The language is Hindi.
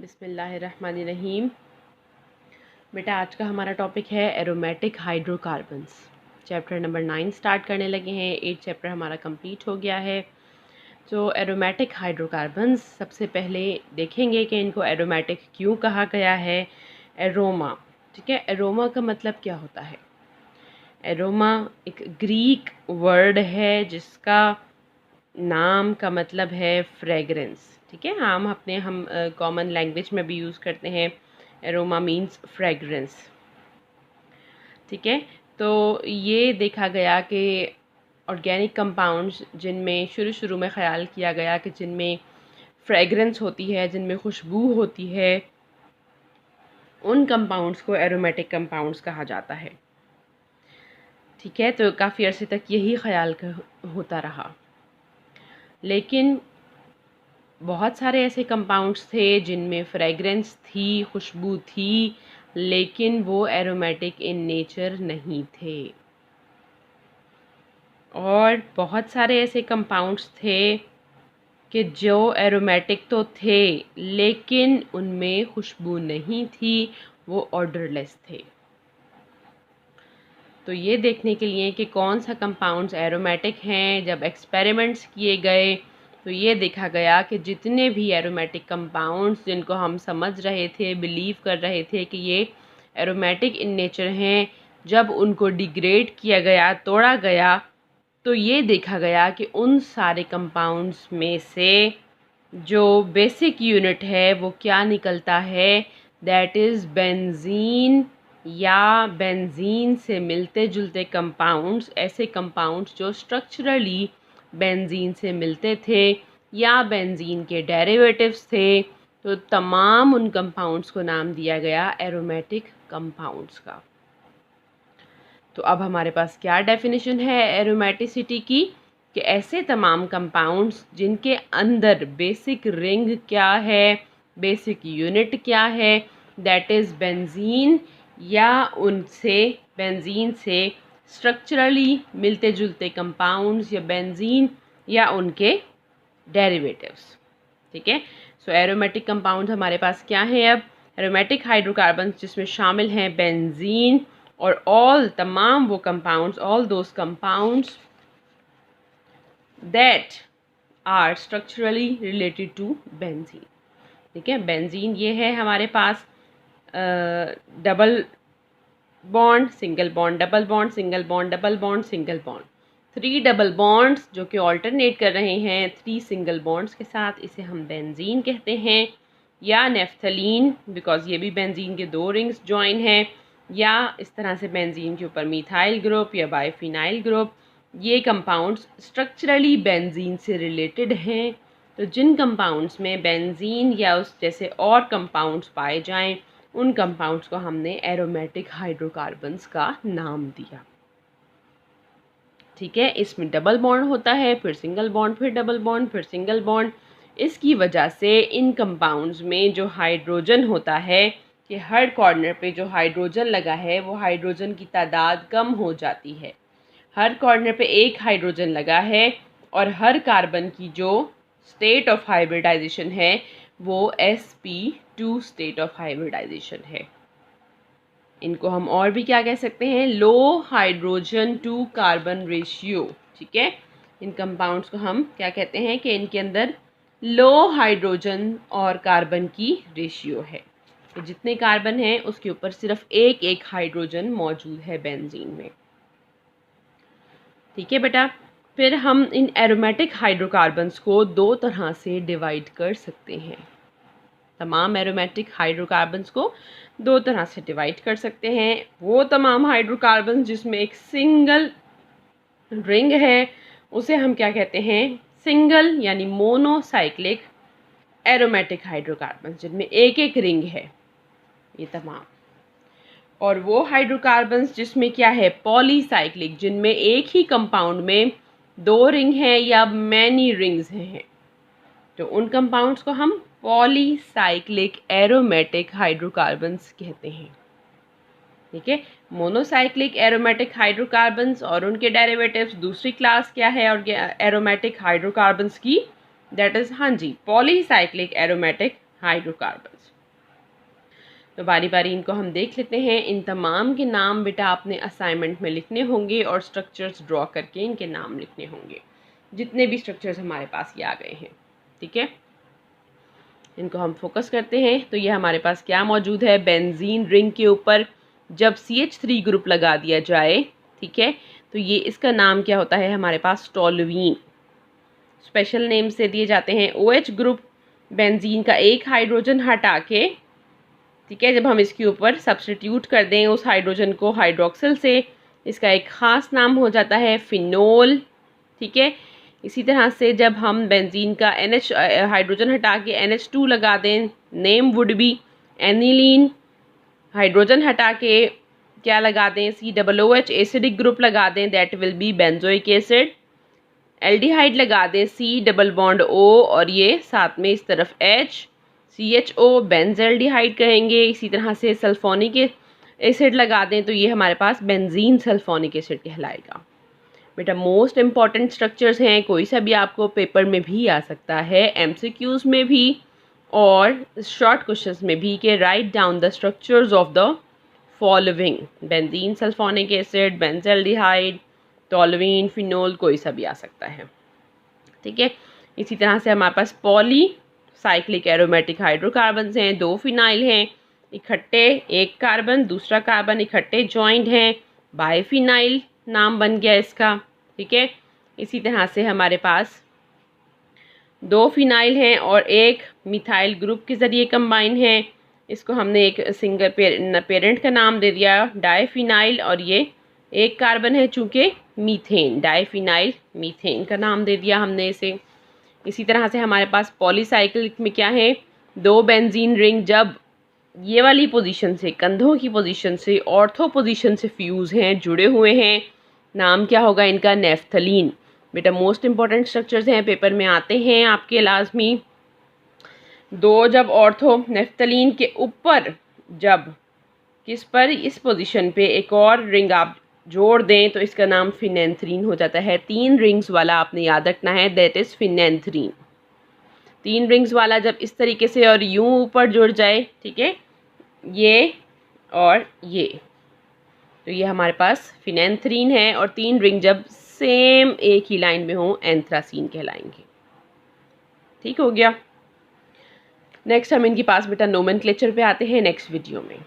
बिस्मिल्लाहिर्रहमानिर्रहीम। बेटा आज का हमारा टॉपिक है aromatic hydrocarbons. Chapter number 9 start करने लगे हैं। 8 चैप्टर हमारा कंप्लीट हो गया है। तो एरोमेटिक हाइड्रोकार्बन्स सबसे पहले देखेंगे कि इनको एरोमेटिक क्यों कहा गया है। एरोमा, ठीक है, एरोमा का मतलब क्या होता है? एरोमा एक ग्रीक वर्ड है जिसका नाम का मतलब है फ्रेगरेंस। ठीक है, हम कॉमन लैंग्वेज में भी यूज़ करते हैं। Aroma means fragrance. ठीक है, तो ये देखा गया कि ऑर्गेनिक कंपाउंड्स जिनमें शुरू में ख्याल किया गया कि जिनमें फ्रेगरेंस होती है, जिनमें खुशबू होती है, उन कंपाउंड्स को एरोमेटिक कंपाउंड्स कहा जाता है। ठीक है, तो काफ़ी अरसे तक यही ख्याल होता रहा, लेकिन बहुत सारे ऐसे कंपाउंड्स थे जिनमें फ्रेगरेंस थी, खुशबू थी, लेकिन वो एरोमेटिक इन नेचर नहीं थे। और बहुत सारे ऐसे कंपाउंड्स थे कि जो एरोमेटिक तो थे लेकिन उनमें खुशबू नहीं थी, वो ऑर्डरलेस थे। तो ये देखने के लिए कि कौन सा कंपाउंड्स एरोमेटिक हैं, जब एक्सपेरिमेंट्स किए गए तो ये देखा गया कि जितने भी एरोमेटिक कंपाउंड्स जिनको हम समझ रहे थे, बिलीव कर रहे थे कि ये एरोमेटिक इन नेचर हैं, जब उनको डिग्रेड किया गया, तोड़ा गया, तो ये देखा गया कि उन सारे कंपाउंड्स में से जो बेसिक यूनिट है वो क्या निकलता है, दैट इज़ बेंजीन या बेंजीन से मिलते जुलते कंपाउंड्स, ऐसे कंपाउंड्स जो स्ट्रक्चरली बेंजीन से मिलते थे या बेंजीन के डेरिवेटिव्स थे। तो तमाम उन कंपाउंड्स को नाम दिया गया एरोमेटिक कंपाउंड्स का। तो अब हमारे पास क्या डेफिनेशन है एरोमेटिसिटी की, कि ऐसे तमाम कंपाउंड्स जिनके अंदर बेसिक रिंग क्या है, बेसिक यूनिट क्या है, दैट इज़ बेंजीन या उनसे बेंजीन से स्ट्रक्चरली मिलते जुलते कंपाउंड्स या बेंजीन या उनके डेरिवेटिव्स। ठीक है, सो एरोमेटिक कंपाउंड्स हमारे पास क्या है? अब एरोमेटिक हाइड्रोकार्बन्स जिसमें शामिल हैं बेंजीन और ऑल तमाम वो compounds, all those compounds that are structurally related to benzene. ठीक है, बेंजीन ये है हमारे पास double bond, single bond, double bond, single bond, double bond, single bond, 3 double bonds जो कि ऑल्टरनेट कर रहे हैं 3 सिंगल बॉन्ड्स के साथ, इसे हम बेंजीन कहते हैं। या नेफ्थलीन, बिकॉज ये भी बेंजीन के 2 रिंग्स ज्वाइन हैं, या इस तरह से बेंजीन के ऊपर मिथाइल ग्रुप या बाइफिनाइल ग्रुप। ये कंपाउंड्स स्ट्रक्चरली बेंजीन से रिलेटेड हैं। तो जिन कंपाउंड्स में बेंजीन या उस जैसे और कंपाउंड्स पाए जाएं, उन कंपाउंड्स को हमने एरोमेटिक हाइड्रोकार्बन्स का नाम दिया। ठीक है, इसमें डबल बॉन्ड होता है, फिर सिंगल बॉन्ड, फिर डबल बॉन्ड, फिर सिंगल बॉन्ड। इसकी वजह से इन कंपाउंड्स में जो हाइड्रोजन होता है, कि हर कॉर्नर पे जो हाइड्रोजन लगा है वो हाइड्रोजन की तादाद कम हो जाती है। हर कॉर्नर पे एक हाइड्रोजन लगा है और हर कार्बन की जो स्टेट ऑफ हाइब्रिडाइजेशन है वो sp2 स्टेट ऑफ हाइब्रिडाइजेशन है। इनको हम और भी क्या कह सकते हैं? लो हाइड्रोजन टू कार्बन रेशियो। ठीक है, इन कंपाउंड्स को हम क्या कहते हैं कि इनके अंदर लो हाइड्रोजन और कार्बन की रेशियो है। तो जितने कार्बन हैं उसके ऊपर सिर्फ एक एक हाइड्रोजन मौजूद है बेंजीन में। ठीक है बेटा, फिर हम इन एरोमेटिक हाइड्रोकार्बन्स को 2 तरह से डिवाइड कर सकते हैं। तमाम एरोमेटिक हाइड्रोकार्बन्स को 2 तरह से डिवाइड कर सकते हैं। वो तमाम हाइड्रोकार्बन्स जिसमें एक सिंगल रिंग है उसे हम क्या कहते हैं? सिंगल यानी मोनोसाइक्लिक एरोमेटिक हाइड्रोकार्बन्स, जिनमें एक एक रिंग है ये तमाम। और वो हाइड्रोकार्बन्स जिसमें क्या है? पॉलीसाइक्लिक, जिनमें एक ही कंपाउंड में 2 रिंग हैं या मैनी रिंग्स हैं, तो उन कंपाउंड्स को हम पॉलीसाइक्लिक एरोमेटिक हाइड्रोकार्बन्स कहते हैं। ठीक है, मोनोसाइक्लिक एरोमेटिक हाइड्रोकार्बन्स और उनके डेरिवेटिव्स दूसरी क्लास क्या है और एरोमेटिक हाइड्रोकार्बन्स की? दैट इज, हाँ जी, पॉलीसाइक्लिक एरोमेटिक हाइड्रोकार्बन्स। तो बारी बारी इनको हम देख लेते हैं। इन तमाम के नाम बेटा आपने असाइनमेंट में लिखने होंगे और स्ट्रक्चर्स ड्रॉ करके इनके नाम लिखने होंगे, जितने भी स्ट्रक्चर्स हमारे पास ये आ गए हैं। ठीक है, इनको हम फोकस करते हैं। तो ये हमारे पास क्या मौजूद है, बेंजीन रिंग के ऊपर जब CH3 ग्रुप लगा दिया जाए, ठीक है, तो ये इसका नाम क्या होता है हमारे पास, टोल्यूइन। स्पेशल नेम से दिए जाते हैं। OH ग्रुप बेंजीन का एक हाइड्रोजन हटा के, ठीक है, जब हम इसके ऊपर सब्स्टिट्यूट कर दें उस हाइड्रोजन को हाइड्रोक्सिल से, इसका एक ख़ास नाम हो जाता है फिनोल। ठीक है, इसी तरह से जब हम बेंजीन का NH हाइड्रोजन हटा के NH2 लगा दें, name would be aniline. Hydrogen हटा के क्या लगा दें, COOH एसिडिक ग्रुप लगा दें, that will be benzoic acid. Aldehyde लगा दें, C डबल बॉन्ड O और ये साथ में इस तरफ H, CHO बेंजेल्डिहाइड कहेंगे। इसी तरह से सल्फोनिक एसिड लगा दें तो ये हमारे पास बेंजीन सल्फोनिक एसिड कहलाएगा। बेटा मोस्ट इम्पॉर्टेंट स्ट्रक्चर्स हैं, कोई सा भी आपको पेपर में भी आ सकता है, MCQs में भी और शॉर्ट क्वेश्चंस में भी, कि write down the structures of the following, benzene sulphonic acid, benzaldehyde, toluene, phenol, कोई सा भी आ सकता है। ठीक है, इसी तरह से हमारे पास पॉली साइक्लिक एरोमेटिक हाइड्रोकार्बन्स हैं, 2 फिनाइल हैं इकट्ठे, एक कार्बन दूसरा कार्बन इकट्ठे जॉइंट हैं, बाइफिनाइल नाम बन गया इसका। ठीक है, इसी तरह से हमारे पास 2 फिनाइल हैं और एक मिथाइल ग्रुप के ज़रिए कंबाइन है। इसको हमने एक सिंगल पेरेंट का नाम दे दिया डाइफिनाइल, और ये एक कार्बन है चूँकि मीथेन, डाइफिनाइल मीथेन का नाम दे दिया हमने इसे। इसी तरह से हमारे पास पॉलीसाइक्लिक में क्या है, 2 बेंजीन रिंग जब ये वाली पोजीशन से, कंधों की पोजीशन से ऑर्थो पोजीशन से फ्यूज़ हैं, जुड़े हुए हैं, नाम क्या होगा इनका, नेफ्थलीन। बेटा मोस्ट इंपॉर्टेंट स्ट्रक्चर्स हैं, पेपर में आते हैं आपके लाजमी। 2 जब ऑर्थो नेफ्थलीन के ऊपर जब किस पर, इस पोजीशन पे एक और रिंग आप जोड़ दें तो इसका नाम फिनेंथ्रीन हो जाता है। 3 रिंग्स वाला आपने याद रखना है, दैट इज़ फिनेंथ्रीन। 3 रिंग्स वाला जब इस तरीके से और यूं ऊपर जुड़ जाए, ठीक है, ये और ये, तो ये हमारे पास फिनेंथ्रीन है। और 3 रिंग जब सेम एक ही लाइन में हो, एंथ्रासीन कहलाएंगे। ठीक हो गया। नेक्स्ट हम इनके पास बेटा नोमेनक्लेचर पे आते हैं नेक्स्ट वीडियो में।